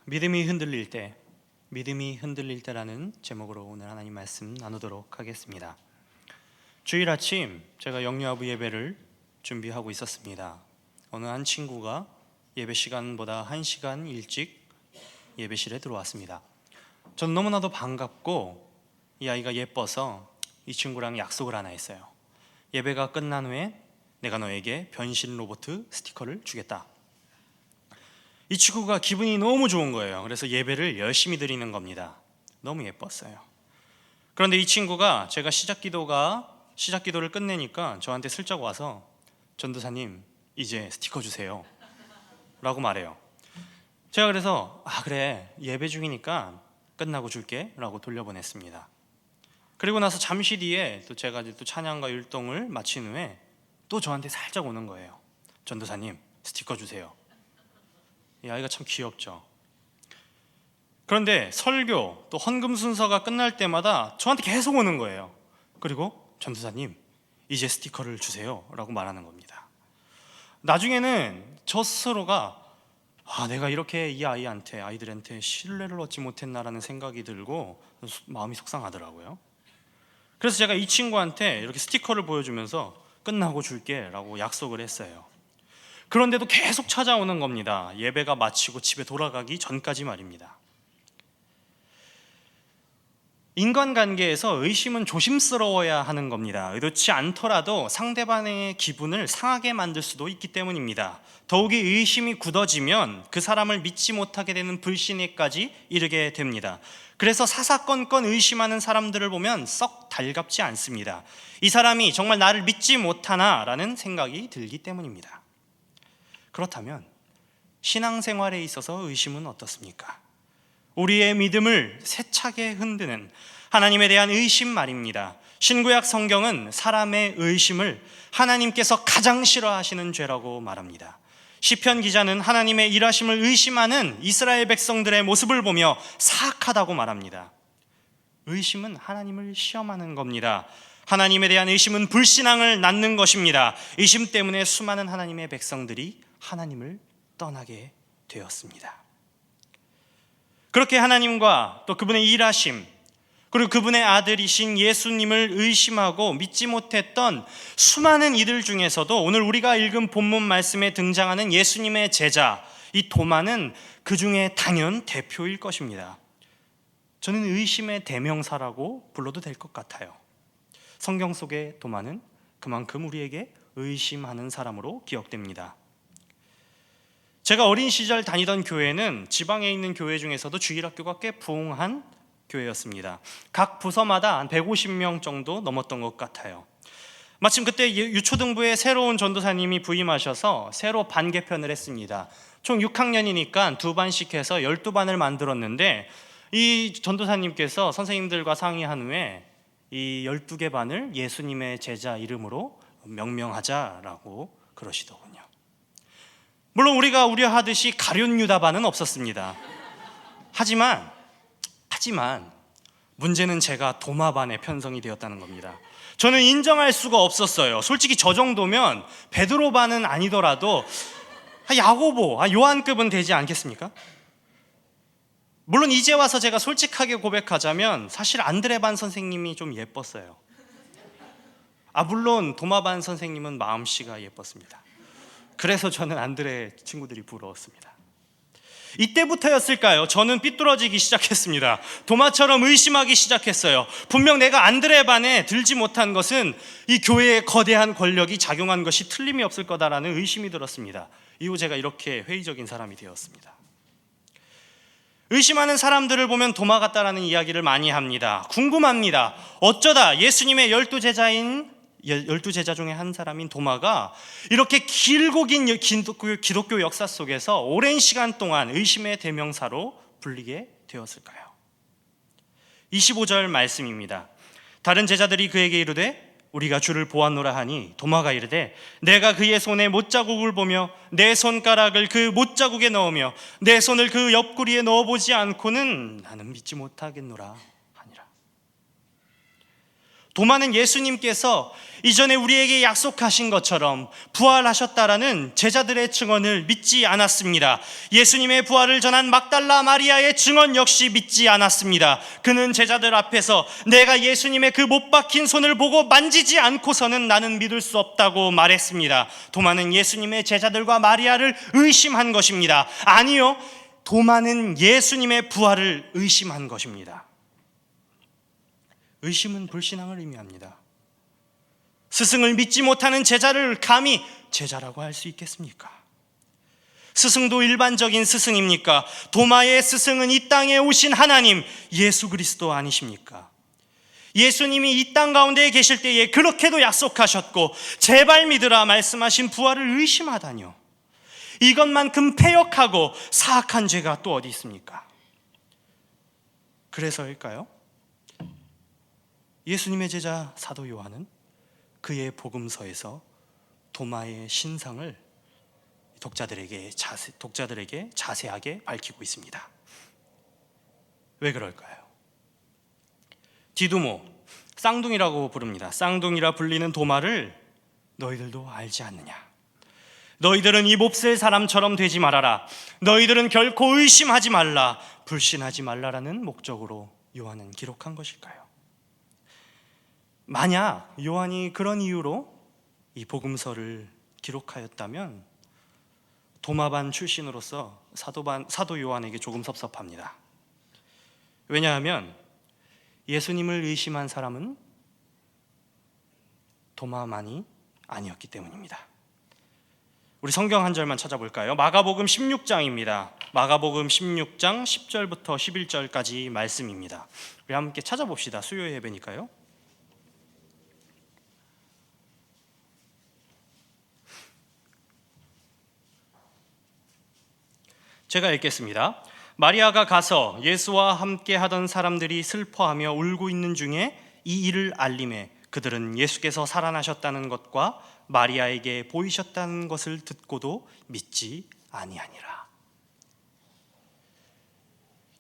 믿음이 흔들릴 때, 믿음이 흔들릴 때라는 제목으로 오늘 하나님 말씀 나누도록 하겠습니다. 주일 아침 제가 영유아부 예배를 준비하고 있었습니다. 어느 한 친구가 예배 시간보다 1시간 일찍 예배실에 들어왔습니다. 전 너무나도 반갑고 이 아이가 예뻐서 이 친구랑 약속을 하나 했어요. 예배가 끝난 후에 내가 너에게 변신 로봇 스티커를 주겠다. 이 친구가 기분이 너무 좋은 거예요. 그래서 예배를 열심히 드리는 겁니다. 너무 예뻤어요. 그런데 이 친구가 제가 시작 기도를 끝내니까 저한테 슬쩍 와서 전도사님 이제 스티커 주세요 라고 말해요. 제가 그래서 그래 예배 중이니까 끝나고 줄게 라고 돌려보냈습니다. 그리고 나서 잠시 뒤에 또 제가 또 찬양과 율동을 마친 후에 또 저한테 살짝 오는 거예요. 전도사님 스티커 주세요. 이 아이가 참 귀엽죠. 그런데 설교 또 헌금 순서가 끝날 때마다 저한테 계속 오는 거예요. 그리고 전도사님 이제 스티커를 주세요 라고 말하는 겁니다. 나중에는 저 스스로가 내가 이렇게 이 아이들한테 신뢰를 얻지 못했나라는 생각이 들고 마음이 속상하더라고요. 그래서 제가 이 친구한테 이렇게 스티커를 보여주면서 끝나고 줄게 라고 약속을 했어요. 그런데도 계속 찾아오는 겁니다. 예배가 마치고 집에 돌아가기 전까지 말입니다. 인간관계에서 의심은 조심스러워야 하는 겁니다. 의도치 않더라도 상대방의 기분을 상하게 만들 수도 있기 때문입니다. 더욱이 의심이 굳어지면 그 사람을 믿지 못하게 되는 불신에까지 이르게 됩니다. 그래서 사사건건 의심하는 사람들을 보면 썩 달갑지 않습니다. 이 사람이 정말 나를 믿지 못하나 라는 생각이 들기 때문입니다. 그렇다면 신앙생활에 있어서 의심은 어떻습니까? 우리의 믿음을 세차게 흔드는 하나님에 대한 의심 말입니다. 신구약 성경은 사람의 의심을 하나님께서 가장 싫어하시는 죄라고 말합니다. 시편 기자는 하나님의 일하심을 의심하는 이스라엘 백성들의 모습을 보며 사악하다고 말합니다. 의심은 하나님을 시험하는 겁니다. 하나님에 대한 의심은 불신앙을 낳는 것입니다. 의심 때문에 수많은 하나님의 백성들이 하나님을 떠나게 되었습니다. 그렇게 하나님과 또 그분의 일하심 그리고 그분의 아들이신 예수님을 의심하고 믿지 못했던 수많은 이들 중에서도 오늘 우리가 읽은 본문 말씀에 등장하는 예수님의 제자 이 도마는 그 중에 당연 대표일 것입니다. 저는 의심의 대명사라고 불러도 될 것 같아요. 성경 속의 도마는 그만큼 우리에게 의심하는 사람으로 기억됩니다. 제가 어린 시절 다니던 교회는 지방에 있는 교회 중에서도 주일학교가 꽤 부흥한 교회였습니다. 각 부서마다 한 150명 정도 넘었던 것 같아요. 마침 그때 유초등부에 새로운 전도사님이 부임하셔서 새로 반 개편을 했습니다. 총 6학년이니까 2반씩 해서 12반을 만들었는데 이 전도사님께서 선생님들과 상의한 후에 이 12개 반을 예수님의 제자 이름으로 명명하자라고 그러시더군요. 물론 우리가 우려하듯이 가룟 유다반은 없었습니다. 하지만 문제는 제가 도마반에 편성이 되었다는 겁니다. 저는 인정할 수가 없었어요. 솔직히 저 정도면 베드로반은 아니더라도 야고보, 요한급은 되지 않겠습니까? 물론 이제 와서 제가 솔직하게 고백하자면 사실 안드레반 선생님이 좀 예뻤어요. 물론 도마반 선생님은 마음씨가 예뻤습니다. 그래서 저는 안드레 친구들이 부러웠습니다. 이때부터였을까요? 저는 삐뚤어지기 시작했습니다. 도마처럼 의심하기 시작했어요. 분명 내가 안드레 반에 들지 못한 것은 이 교회의 거대한 권력이 작용한 것이 틀림이 없을 거다라는 의심이 들었습니다. 이후 제가 이렇게 회의적인 사람이 되었습니다. 의심하는 사람들을 보면 도마 같다라는 이야기를 많이 합니다. 궁금합니다. 어쩌다 예수님의 12제자 중에 한 사람인 도마가 이렇게 길고 긴 기독교 역사 속에서 오랜 시간 동안 의심의 대명사로 불리게 되었을까요? 25절 말씀입니다. 다른 제자들이 그에게 이르되 우리가 주를 보았노라 하니 도마가 이르되 내가 그의 손에 못자국을 보며 내 손가락을 그 못자국에 넣으며 내 손을 그 옆구리에 넣어보지 않고는 나는 믿지 못하겠노라 하니라. 도마는 예수님께서 이전에 우리에게 약속하신 것처럼 부활하셨다라는 제자들의 증언을 믿지 않았습니다. 예수님의 부활을 전한 막달라 마리아의 증언 역시 믿지 않았습니다. 그는 제자들 앞에서 내가 예수님의 그 못 박힌 손을 보고 만지지 않고서는 나는 믿을 수 없다고 말했습니다. 도마는 예수님의 제자들과 마리아를 의심한 것입니다. 아니요, 도마는 예수님의 부활을 의심한 것입니다. 의심은 불신앙을 의미합니다. 스승을 믿지 못하는 제자를 감히 제자라고 할 수 있겠습니까? 스승도 일반적인 스승입니까? 도마의 스승은 이 땅에 오신 하나님 예수 그리스도 아니십니까? 예수님이 이 땅 가운데 계실 때에 그렇게도 약속하셨고 제발 믿으라 말씀하신 부활을 의심하다뇨. 이것만큼 패역하고 사악한 죄가 또 어디 있습니까? 그래서일까요? 예수님의 제자 사도 요한은 그의 복음서에서 도마의 신상을 독자들에게 자세하게 밝히고 있습니다. 왜 그럴까요? 디두모, 쌍둥이라고 부릅니다. 쌍둥이라 불리는 도마를 너희들도 알지 않느냐? 너희들은 이 몹쓸 사람처럼 되지 말아라. 너희들은 결코 의심하지 말라. 불신하지 말라라는 목적으로 요한은 기록한 것일까요? 만약 요한이 그런 이유로 이 복음서를 기록하였다면 도마반 출신으로서 사도 요한에게 조금 섭섭합니다. 왜냐하면 예수님을 의심한 사람은 도마만이 아니었기 때문입니다. 우리 성경 한 절만 찾아볼까요? 마가복음 16장입니다. 마가복음 16장 10절부터 11절까지 말씀입니다. 우리 함께 찾아봅시다. 수요 예배니까요. 제가 읽겠습니다. 마리아가 가서 예수와 함께 하던 사람들이 슬퍼하며 울고 있는 중에 이 일을 알림해 그들은 예수께서 살아나셨다는 것과 마리아에게 보이셨다는 것을 듣고도 믿지 아니하니라.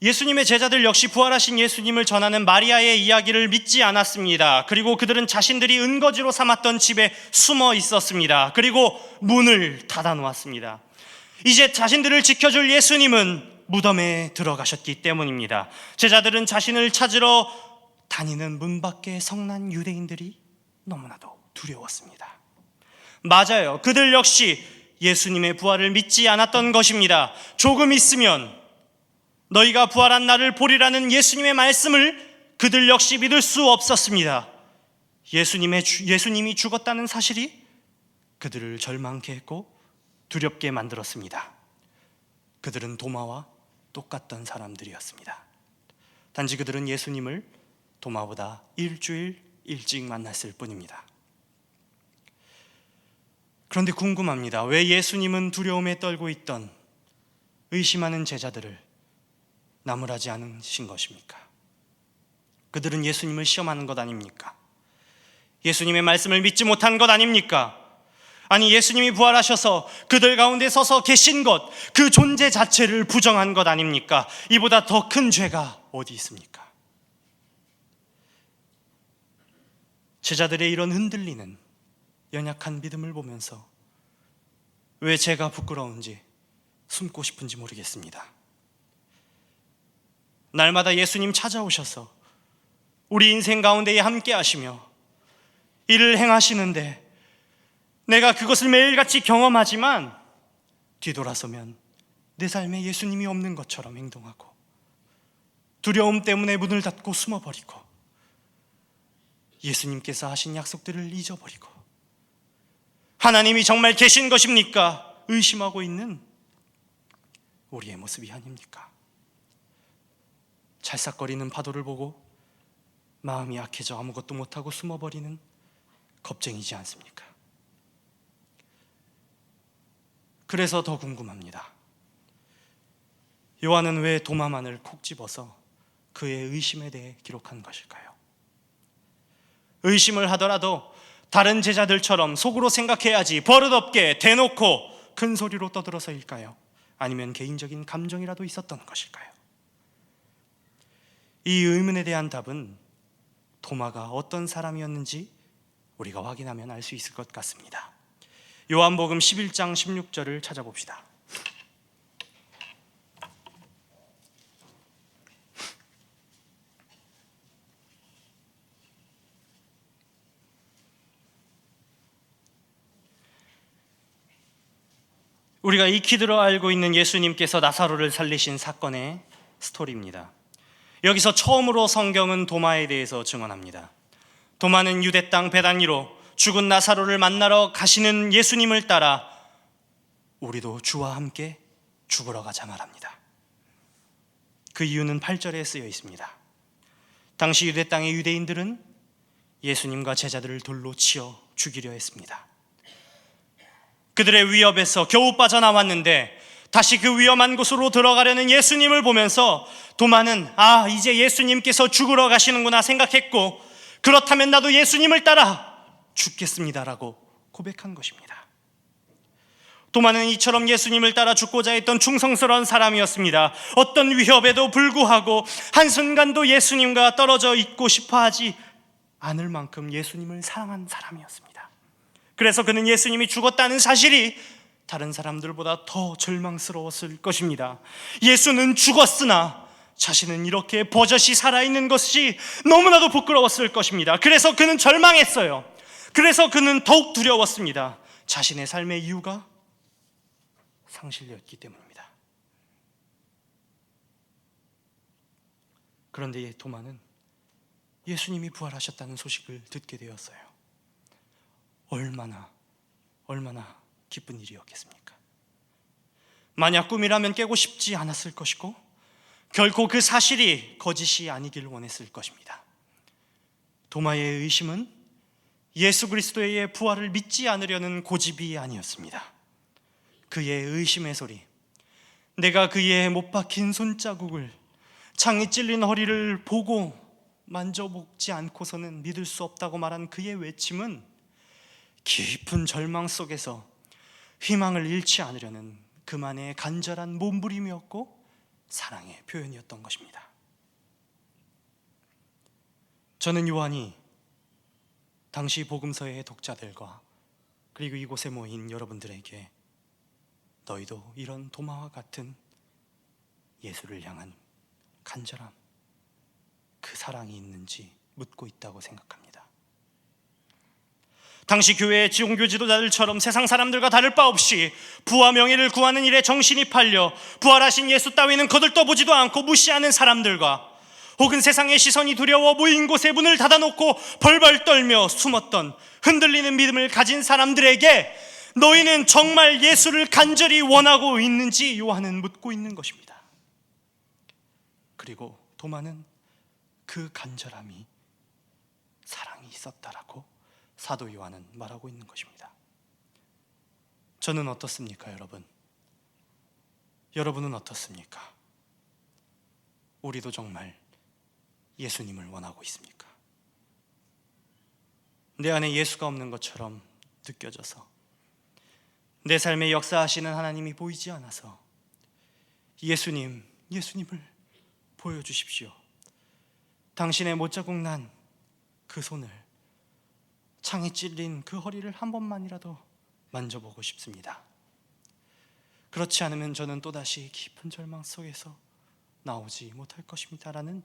예수님의 제자들 역시 부활하신 예수님을 전하는 마리아의 이야기를 믿지 않았습니다. 그리고 그들은 자신들이 은거지로 삼았던 집에 숨어 있었습니다. 그리고 문을 닫아 놓았습니다. 이제 자신들을 지켜줄 예수님은 무덤에 들어가셨기 때문입니다. 제자들은 자신을 찾으러 다니는 문 밖에 성난 유대인들이 너무나도 두려웠습니다. 맞아요. 그들 역시 예수님의 부활을 믿지 않았던 것입니다. 조금 있으면 너희가 부활한 날을 보리라는 예수님의 말씀을 그들 역시 믿을 수 없었습니다. 예수님이 죽었다는 사실이 그들을 절망케 했고 두렵게 만들었습니다. 그들은 도마와 똑같던 사람들이었습니다. 단지 그들은 예수님을 도마보다 일주일 일찍 만났을 뿐입니다. 그런데 궁금합니다. 왜 예수님은 두려움에 떨고 있던 의심하는 제자들을 나무라지 않으신 것입니까? 그들은 예수님을 시험하는 것 아닙니까? 예수님의 말씀을 믿지 못한 것 아닙니까? 아니, 예수님이 부활하셔서 그들 가운데 서서 계신 것, 그 존재 자체를 부정한 것 아닙니까? 이보다 더 큰 죄가 어디 있습니까? 제자들의 이런 흔들리는 연약한 믿음을 보면서 왜 제가 부끄러운지 숨고 싶은지 모르겠습니다. 날마다 예수님 찾아오셔서 우리 인생 가운데에 함께 하시며 일을 행하시는데 내가 그것을 매일같이 경험하지만 뒤돌아서면 내 삶에 예수님이 없는 것처럼 행동하고 두려움 때문에 문을 닫고 숨어버리고 예수님께서 하신 약속들을 잊어버리고 하나님이 정말 계신 것입니까? 의심하고 있는 우리의 모습이 아닙니까? 찰싹거리는 파도를 보고 마음이 약해져 아무것도 못하고 숨어버리는 겁쟁이지 않습니까? 그래서 더 궁금합니다. 요한은 왜 도마만을 콕 집어서 그의 의심에 대해 기록한 것일까요? 의심을 하더라도 다른 제자들처럼 속으로 생각해야지 버릇없게 대놓고 큰 소리로 떠들어서일까요? 아니면 개인적인 감정이라도 있었던 것일까요? 이 의문에 대한 답은 도마가 어떤 사람이었는지 우리가 확인하면 알 수 있을 것 같습니다. 요한복음 11장 16절을 찾아봅시다. 우리가 익히 들어 알고 있는 예수님께서 나사로를 살리신 사건의 스토리입니다. 여기서 처음으로 성경은 도마에 대해서 증언합니다. 도마는 유대 땅 베다니로 죽은 나사로를 만나러 가시는 예수님을 따라 우리도 주와 함께 죽으러 가자 말합니다. 그 이유는 8절에 쓰여 있습니다. 당시 유대 땅의 유대인들은 예수님과 제자들을 돌로 치어 죽이려 했습니다. 그들의 위협에서 겨우 빠져나왔는데 다시 그 위험한 곳으로 들어가려는 예수님을 보면서 도마는 이제 예수님께서 죽으러 가시는구나 생각했고, 그렇다면 나도 예수님을 따라 죽겠습니다라고 고백한 것입니다. 도마는 이처럼 예수님을 따라 죽고자 했던 충성스러운 사람이었습니다. 어떤 위협에도 불구하고 한순간도 예수님과 떨어져 있고 싶어하지 않을 만큼 예수님을 사랑한 사람이었습니다. 그래서 그는 예수님이 죽었다는 사실이 다른 사람들보다 더 절망스러웠을 것입니다. 예수는 죽었으나 자신은 이렇게 버젓이 살아있는 것이 너무나도 부끄러웠을 것입니다. 그래서 그는 절망했어요. 그래서 그는 더욱 두려웠습니다. 자신의 삶의 이유가 상실되었기 때문입니다. 그런데 도마는 예수님이 부활하셨다는 소식을 듣게 되었어요. 얼마나 기쁜 일이었겠습니까? 만약 꿈이라면 깨고 싶지 않았을 것이고 결코 그 사실이 거짓이 아니길 원했을 것입니다. 도마의 의심은 예수 그리스도의 부활을 믿지 않으려는 고집이 아니었습니다. 그의 의심의 소리, 내가 그의 못 박힌 손자국을, 창이 찔린 허리를 보고 만져보지 않고서는 믿을 수 없다고 말한 그의 외침은 깊은 절망 속에서 희망을 잃지 않으려는 그만의 간절한 몸부림이었고 사랑의 표현이었던 것입니다. 저는 요한이 당시 복음서의 독자들과 그리고 이곳에 모인 여러분들에게 너희도 이런 도마와 같은 예수를 향한 간절함, 그 사랑이 있는지 묻고 있다고 생각합니다. 당시 교회의 종교 지도자들처럼 세상 사람들과 다를 바 없이 부와 명예를 구하는 일에 정신이 팔려 부활하신 예수 따위는 거들떠보지도 않고 무시하는 사람들과, 혹은 세상의 시선이 두려워 모인 곳에 문을 닫아놓고 벌벌 떨며 숨었던 흔들리는 믿음을 가진 사람들에게 너희는 정말 예수를 간절히 원하고 있는지 요한은 묻고 있는 것입니다. 그리고 도마는 그 간절함이 사랑이 있었다라고 사도 요한은 말하고 있는 것입니다. 저는 어떻습니까, 여러분? 여러분은 어떻습니까? 우리도 정말 예수님을 원하고 있습니까? 내 안에 예수가 없는 것처럼 느껴져서, 내 삶에 역사하시는 하나님이 보이지 않아서 예수님을 보여주십시오. 당신의 못자국 난 그 손을, 창에 찔린 그 허리를 한 번만이라도 만져보고 싶습니다. 그렇지 않으면 저는 또다시 깊은 절망 속에서 나오지 못할 것입니다 라는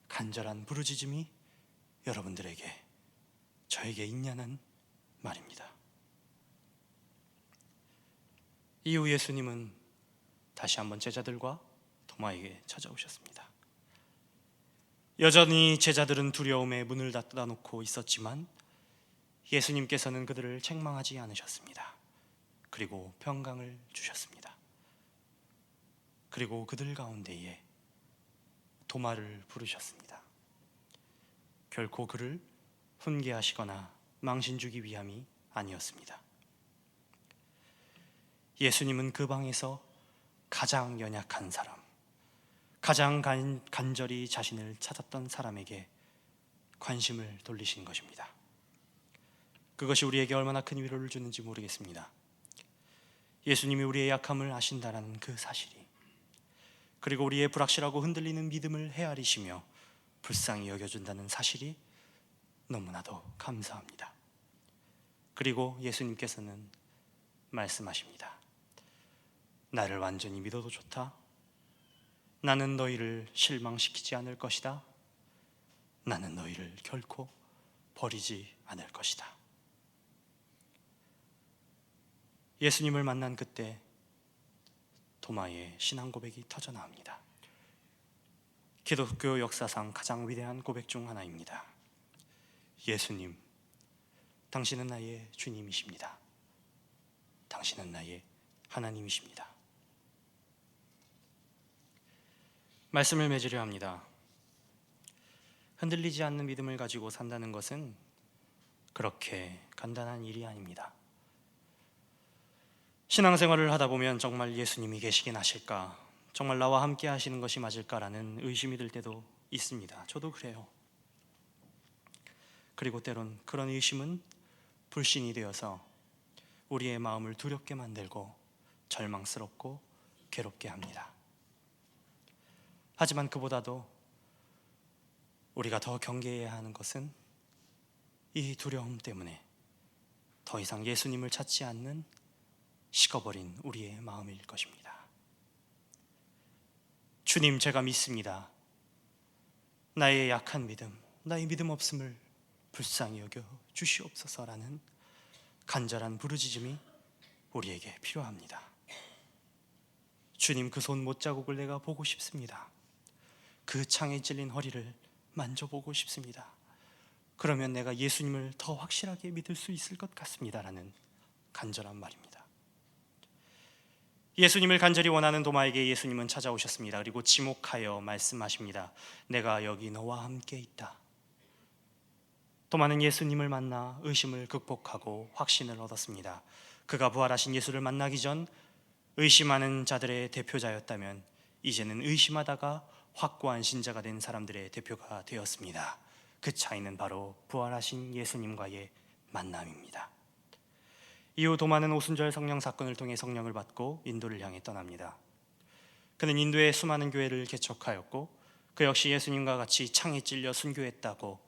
간절한 부르짖음이 여러분들에게, 저에게 있냐는 말입니다. 이후 예수님은 다시 한번 제자들과 도마에게 찾아오셨습니다. 여전히 제자들은 두려움에 문을 닫아놓고 있었지만 예수님께서는 그들을 책망하지 않으셨습니다. 그리고 평강을 주셨습니다. 그리고 그들 가운데에 도마를 부르셨습니다. 결코 그를 훈계하시거나 망신 주기 위함이 아니었습니다. 예수님은 그 방에서 가장 연약한 사람, 가장 간절히 자신을 찾았던 사람에게 관심을 돌리신 것입니다. 그것이 우리에게 얼마나 큰 위로를 주는지 모르겠습니다. 예수님이 우리의 약함을 아신다는 그 사실이, 그리고 우리의 불확실하고 흔들리는 믿음을 헤아리시며 불쌍히 여겨준다는 사실이 너무나도 감사합니다. 그리고 예수님께서는 말씀하십니다. 나를 완전히 믿어도 좋다. 나는 너희를 실망시키지 않을 것이다. 나는 너희를 결코 버리지 않을 것이다. 예수님을 만난 그때 도마의 신앙 고백이 터져나옵니다. 기독교 역사상 가장 위대한 고백 중 하나입니다. 예수님, 당신은 나의 주님이십니다. 당신은 나의 하나님이십니다. 말씀을 맺으려 합니다. 흔들리지 않는 믿음을 가지고 산다는 것은 그렇게 간단한 일이 아닙니다. 신앙생활을 하다 보면 정말 예수님이 계시긴 하실까? 정말 나와 함께 하시는 것이 맞을까라는 의심이 들 때도 있습니다. 저도 그래요. 그리고 때론 그런 의심은 불신이 되어서 우리의 마음을 두렵게 만들고 절망스럽고 괴롭게 합니다. 하지만 그보다도 우리가 더 경계해야 하는 것은 이 두려움 때문에 더 이상 예수님을 찾지 않는 식어버린 우리의 마음일 것입니다. 주님, 제가 믿습니다. 나의 약한 믿음, 나의 믿음 없음을 불쌍히 여겨 주시옵소서라는 간절한 부르짖음이 우리에게 필요합니다. 주님, 그 손 못자국을 내가 보고 싶습니다. 그 창에 찔린 허리를 만져보고 싶습니다. 그러면 내가 예수님을 더 확실하게 믿을 수 있을 것 같습니다라는 간절한 말입니다. 예수님을 간절히 원하는 도마에게 예수님은 찾아오셨습니다. 그리고 지목하여 말씀하십니다. 내가 여기 너와 함께 있다. 도마는 예수님을 만나 의심을 극복하고 확신을 얻었습니다. 그가 부활하신 예수를 만나기 전 의심하는 자들의 대표자였다면 이제는 의심하다가 확고한 신자가 된 사람들의 대표가 되었습니다. 그 차이는 바로 부활하신 예수님과의 만남입니다. 이후 도마는 오순절 성령 사건을 통해 성령을 받고 인도를 향해 떠납니다. 그는 인도의 수많은 교회를 개척하였고 그 역시 예수님과 같이 창에 찔려 순교했다고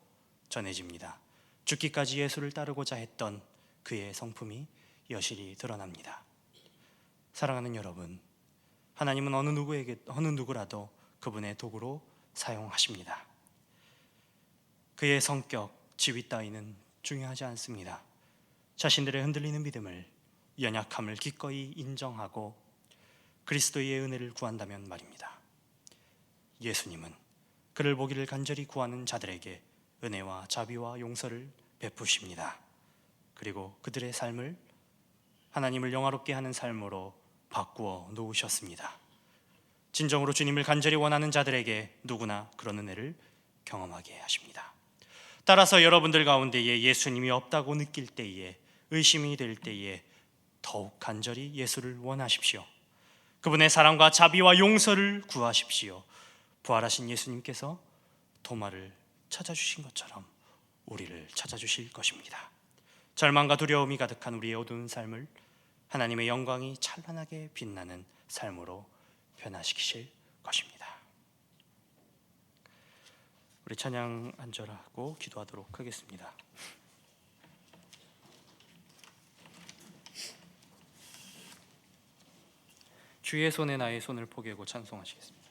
전해집니다. 죽기까지 예수를 따르고자 했던 그의 성품이 여실히 드러납니다. 사랑하는 여러분, 하나님은 어느 누구라도 그분의 도구로 사용하십니다. 그의 성격, 지위 따위는 중요하지 않습니다. 자신들의 흔들리는 믿음을, 연약함을 기꺼이 인정하고 그리스도의 은혜를 구한다면 말입니다. 예수님은 그를 보기를 간절히 구하는 자들에게 은혜와 자비와 용서를 베푸십니다. 그리고 그들의 삶을 하나님을 영화롭게 하는 삶으로 바꾸어 놓으셨습니다. 진정으로 주님을 간절히 원하는 자들에게 누구나 그런 은혜를 경험하게 하십니다. 따라서 여러분들 가운데에 예수님이 없다고 느낄 때에, 의심이 될 때에 더욱 간절히 예수를 원하십시오. 그분의 사랑과 자비와 용서를 구하십시오. 부활하신 예수님께서 도마를 찾아주신 것처럼 우리를 찾아주실 것입니다. 절망과 두려움이 가득한 우리의 어두운 삶을 하나님의 영광이 찬란하게 빛나는 삶으로 변화시키실 것입니다. 우리 찬양 한 절하고 기도하도록 하겠습니다. 주의 손에 나의 손을 포개고 찬송하시겠습니다.